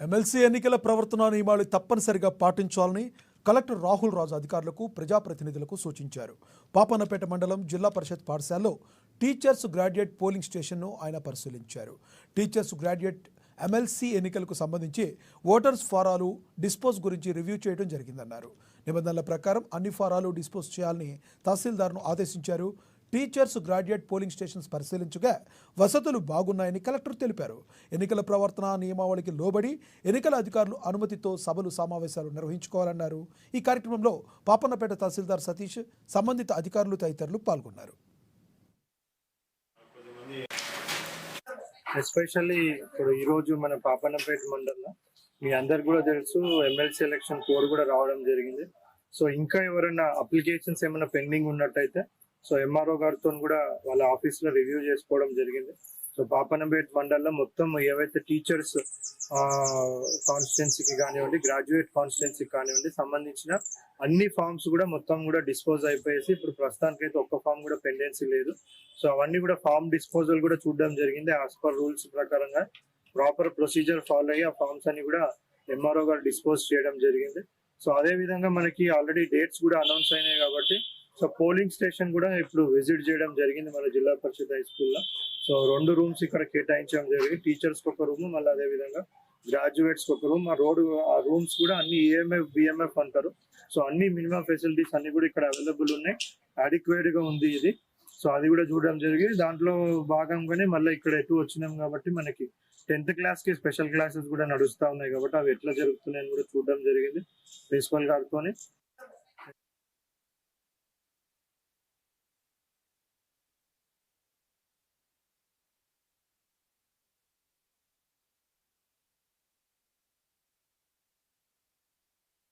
MLC ఎన్నికల ప్రవర్తన నియమాలు తప్పనిసరిగా పాటించాలని కలెక్టర్ రాహుల్ రాజు అధికారులకు ప్రజాప్రతినిధులకు సూచించారు. పాపన్నపేట మండలం జిల్లా పరిషత్ పాఠశాలలో టీచర్స్ గ్రాడ్యుయేట్ పోలింగ్ స్టేషన్ను ఆయన పరిశీలించారు. టీచర్స్ గ్రాడ్యుయేట్ ఎమ్మెల్సీ ఎన్నికలకు సంబంధించి ఓటర్స్ ఫారాలు డిస్పోజ్ గురించి రివ్యూ చేయడం జరిగిందన్నారు. నిబంధనల ప్రకారం అన్ని ఫారాలు డిస్పోజ్ చేయాలని తహసీల్దార్ను ఆదేశించారు. టీచర్స్ గ్రాడ్యుయేట్ పోలింగ్ స్టేషన్స్ పరిశీలించగా వసతులు బాగున్నాయని కలెక్టర్ తెలిపారు. ఎన్నికల ప్రవర్తన నియమావళికి లోబడి ఎన్నికల అధికారులు అనుమతితో సభలు సమావేశాలు నిర్వహించుకోవాలన్నారు. ఈ కార్యక్రమంలో పాపన్నపేట తహసీల్దార్ సతీష్, సంబంధిత అధికారులు తదితరులు పాల్గొన్నారు. ఎస్పెషల్లీ ఇప్పుడు ఈరోజు మన పాపన్నపేట మండలంలో మీ అందరికి కూడా తెలుసు ఎమ్మెల్సీ ఎలక్షన్ కోడ్ కూడా రావడం జరిగింది. సో ఇంకా ఎవరైనా అప్లికేషన్స్ ఏమైనా పెండింగ్ ఉన్నట్టయితే సో ఎంఆర్ఓ గారితో కూడా వాళ్ళ ఆఫీస్ లో రివ్యూ చేసుకోవడం జరిగింది. సో పాపన్నపేట మండలంలో మొత్తం ఏవైతే టీచర్స్ కాన్స్టిట్యున్సీకి కానివ్వండి, గ్రాడ్యుయేట్ కాన్స్టిట్యున్సీకి కానివ్వండి సంబంధించిన అన్ని ఫార్మ్స్ కూడా మొత్తం కూడా డిస్పోజ్ అయిపోయేసి ఇప్పుడు ప్రస్తుతానికి అయితే ఒక్క ఫామ్ కూడా పెండెన్సీ లేదు. సో అవన్నీ కూడా ఫామ్ డిస్పోజల్ కూడా చూడడం జరిగింది. యాజ్ పర్ రూల్స్ ప్రకారంగా ప్రాపర్ ప్రొసీజర్ ఫాలో అయ్యి ఆ ఫార్మ్స్ అన్ని కూడా ఎంఆర్ఓ గారు డిస్పోజ్ చేయడం జరిగింది. సో అదే విధంగా మనకి ఆల్రెడీ డేట్స్ కూడా అనౌన్స్ అయినాయి కాబట్టి సో పోలింగ్ స్టేషన్ కూడా ఇప్పుడు విజిట్ చేయడం జరిగింది మన జిల్లా పరిషత్ హై స్కూల్లో. సో 2 రూమ్స్ ఇక్కడ కేటాయించడం జరిగింది. టీచర్స్ కి ఒక రూమ్, మళ్ళీ అదే విధంగా గ్రాడ్యుయేట్స్ కి ఒక రూమ్. ఆ రూమ్స్ కూడా అన్ని ఈఎంఎఫ్ బిఎంఎఫ్ అంటారు. సో అన్ని మినిమం ఫెసిలిటీస్ అన్ని కూడా ఇక్కడ అవైలబుల్ ఉన్నాయి. అడిక్వేట్ గా ఉంది ఇది. సో అది కూడా చూడడం జరిగింది. దాంట్లో భాగంగానే మళ్ళీ ఇక్కడ ఎటు వచ్చినాం కాబట్టి మనకి 10th క్లాస్ కి స్పెషల్ క్లాసెస్ కూడా నడుస్తా ఉన్నాయి కాబట్టి అవి ఎట్లా జరుగుతున్నాయని కూడా చూడడం జరిగింది ప్రిన్సిపల్ గారితోని.